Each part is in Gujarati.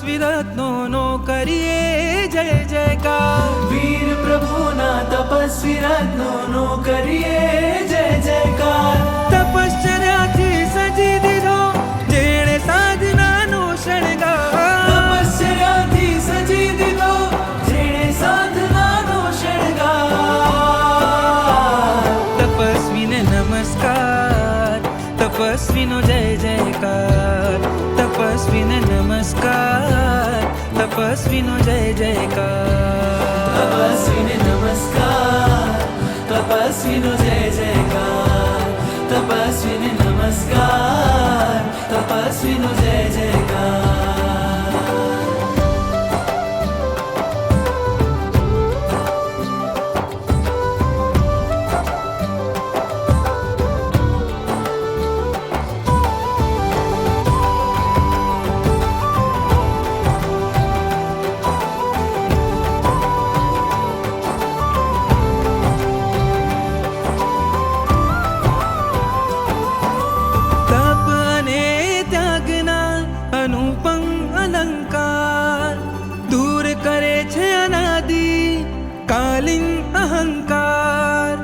તપસ્વી રત્નોનો કરીએ જય જયકાર. વીર પ્રભુના તપસ્વી રત્નોનો કરીએ જય જયકાર. તપશ્ચર્યાથી સજી દીધો જેણે સાધનાનો શણગાર. તપશ્ચર્યાથી સજી દીધો જેણે સાધનાનો શણગાર. તપસ્વીને નમસ્કાર, તપસ્વીનો જય જયકાર. તપસ્વીને નમસ્કાર, તપસ્વીનો જય જયકાર. તપસ્વીને નમસ્કાર, તપસ્વીનો જય જયકાર. તપસ્વીને નમસ્કાર, તપસ્વીનો જય જયકાર. અનુપમ અલંકાર દૂર કરે છે અનાદિ કાલીન અહંકાર.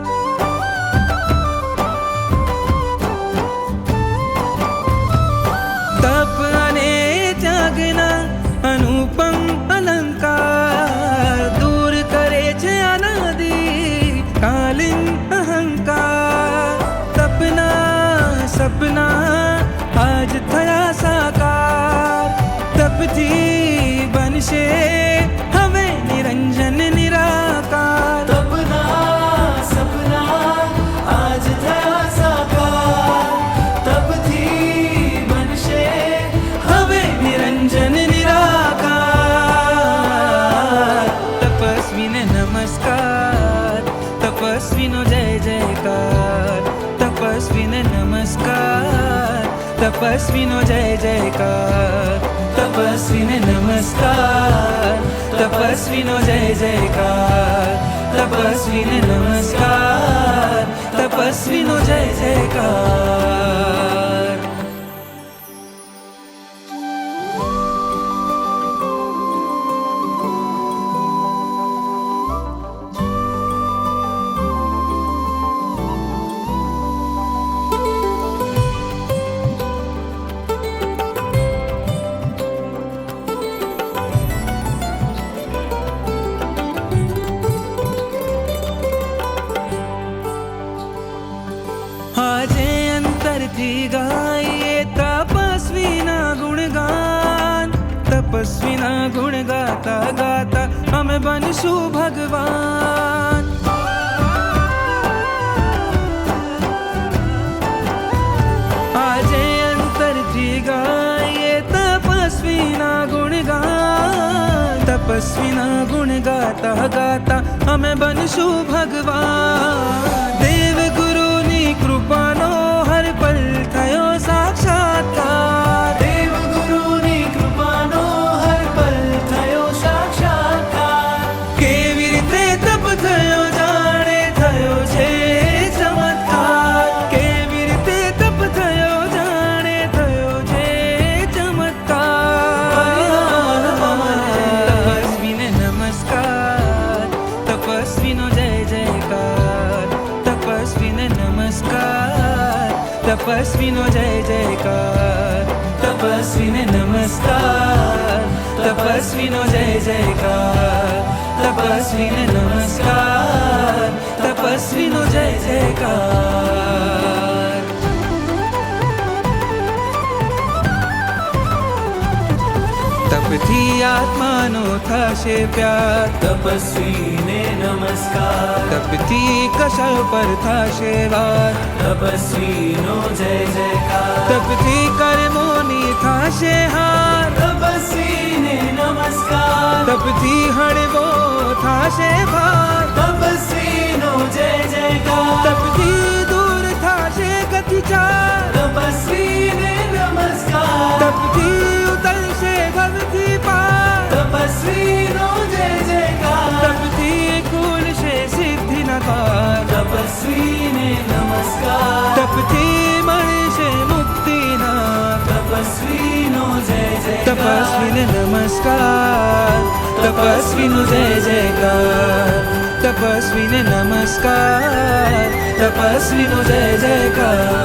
તપ અને ત્યાગના અનુપમ અલંકાર દૂર કરે છે અનાદિ કાલીન અહંકાર. તપના સપના આજ થયા સાકાર. તપથી બનશે હવે નિરંજન નિરાકાર. તપના સપના આજ થયા સાકાર. તપથી બનશે હવે નિરંજન નિરાકાર. તપસ્વીને નમસ્કાર, તપસ્વીનો જય જયકાર. તપસ્વીને નમસ્કાર, તપસ્વીનો જય જયકાર. તપસ્વીને નમસ્કાર, તપસ્વીનો જય જયકાર. તપસ્વીને નમસ્કાર, તપસ્વીનો જય જયકાર. આજે અંતરથી ગાઈએ તપસ્વીના ગુણગાન. તપસ્વીના ગુણ ગાતા ગાતા અમે બનશું ભગવાન. આજે અંતરથી ગાઈએ તપસ્વીના ગુણગાન. તપસ્વીના ગુણ ગાતા ગાતા અમે બનશું ભગવાન. દેવ ગુરુની કૃપાનો હર પલ થયો સાક્ષાત્કાર. દેવ ગુરુની કૃપાનો હર પલ થયો સાક્ષાત્કાર. કેવી રીતે તપ થયો જાણે થયો છે ચમત્કાર. કેવી રીતે તપ થયો જાણે થયો છે ચમત્કાર. તપસ્વીને નમસ્કાર, તપસ્વીનો જય જયકાર. તપસ્વીને નમસ્કાર, તપસ્વીનો જય જયકાર. તપસ્વીને નમસ્કાર, તપસ્વીનો જય જયકાર. તપસ્વીને નમસ્કાર, તપસ્વીનો જય જયકાર. તપથી આત્માનો થશે પ્યાર. તપસ્વીને નમસ્કાર. તપથી કશાય પર થશે વાર. તપસ્વીનો જય જયકાર. તપથી કર્મોની થશે હાર. તપસ્વીને નમસ્કાર. તપથી હળવો થશે ભાર. તપસ્વીનો જય જયકાર. તપથી દૂર થશે ગતિચાર. તપસ્વીને નમસ્કાર. તપથી ઉતરશે ભવથી પાર. તપસ્વીનો જય જયકાર. તપથી ખુલશે સિદ્ધિના દ્વાર. તપસ્વીને નમસ્કાર. તપથી મળશે મુક્તિના. તપસ્વીનો જય જયકાર. તપસ્વીને નમસ્કાર, તપસ્વીનો જય જયકાર, તપસ્વીને નમસ્કાર, તપસ્વીનો જય જયકાર.